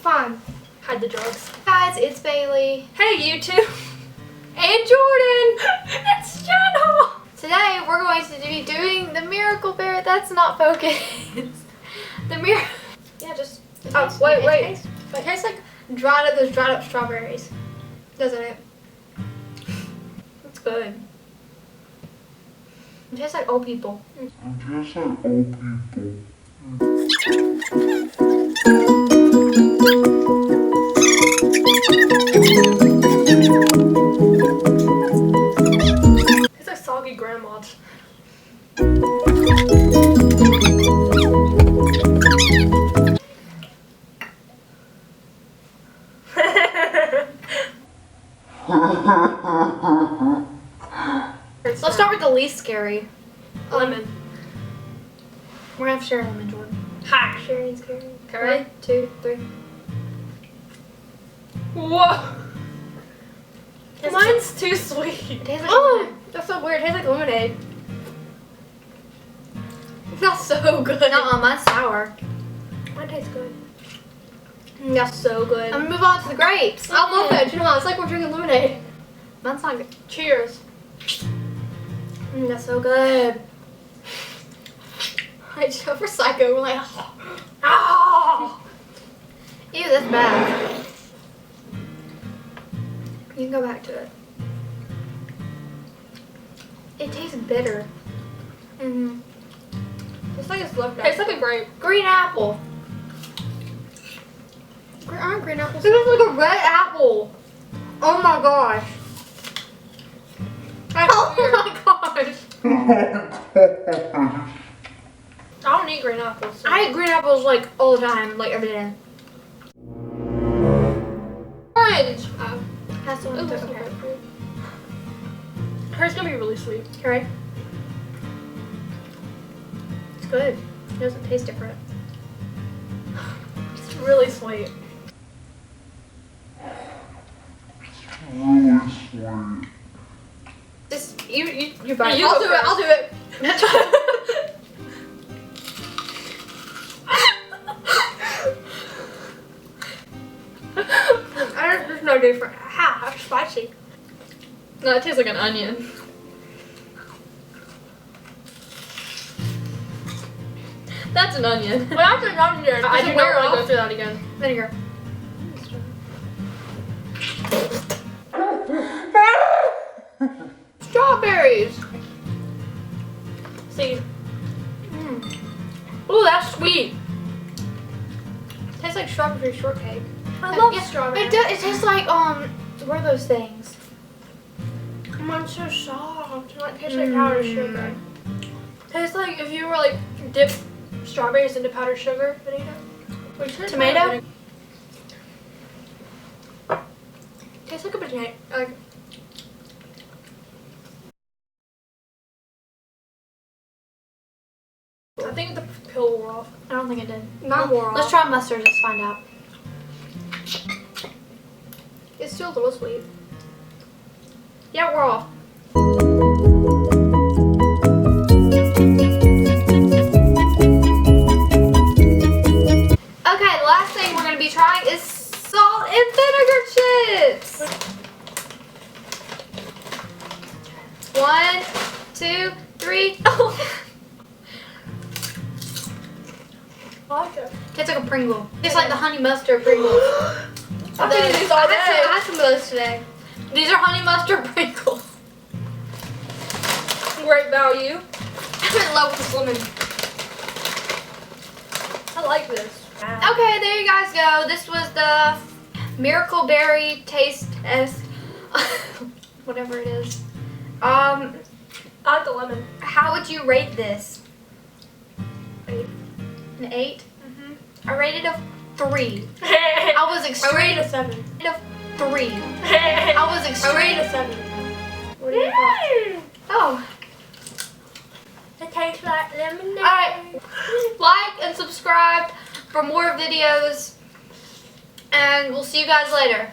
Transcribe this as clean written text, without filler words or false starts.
Fine. Hide the drugs. Guys, it's Bailey. Hey, you two. And Jordan. It's Jenna. Today we're going to be doing the miracle berry. That's not focused. The miracle. Yeah, just. Oh, wait. It tastes like those dried up strawberries, doesn't it? It's good. It tastes like old people. It's like soggy grandma's. Let's start with the least scary. Lemon. We're gonna have to share a lemon, Jordan. Ha. Sharing, scary. Okay, ready? 1, 2, 3. Whoa. Mine's too sweet. It tastes like Oh, that's so weird. It tastes like lemonade. That's so good. mine's sour. Mine tastes good. That's so good. I'm gonna move on to the grapes. I love that. You know, it's like we're drinking lemonade. Mine's not good. Cheers. That's so good. I just go for psycho. We're like, ah. Ew, that's bad. You can go back to it. It tastes bitter. It's like it's left out. It's like a grape. Green apple. Aren't green apples? It tastes like a red apple. Oh my gosh. Oh my gosh. I don't eat green apples. So. I eat green apples like all the time, like every day. Orange. That's the one. Ooh, Okay. Hers gonna be really sweet. Okay. It's good. It doesn't taste different. It's really sweet. This you buy. I'll do it. I'll do it. There's no different. Ha, that's spicy. No, it tastes like an onion. That's an onion. Well, that's an onion. I do not want to go through that again. Vinegar. Strawberries. See. Oh, that's sweet. Tastes like strawberry shortcake. I love Yeah, strawberry. It tastes like what are those things? Mine's so soft. It tastes like powdered sugar. Tastes like if you were like dip strawberries into powdered sugar and eat it. Wait, Tomato? Tastes like a banana. I think the pill wore off. I don't think it did. Not wore off. Let's try mustard. Let's find out. It's still a little sweet. Yeah, we're off. Okay, the last thing we're gonna be trying is salt and vinegar chips. 1, 2, 3. I like it. Tastes like a Pringle. Tastes like the honey mustard Pringles. I'm eating these all day. I had some of those today. These are honey mustard Pringles. Great value. I'm in love with this lemon. I like this. Okay, there you guys go. This was the Miracle Berry Taste Test. Whatever it is. I like the lemon. How would you rate this? 8. An 8? Mm-hmm. I rated a 3. I I was extreme. rated a 7. A 3. I I was extreme. rated a 7. What do you think? Oh. It tastes like lemonade. Alright. Like and subscribe for more videos. And we'll see you guys later.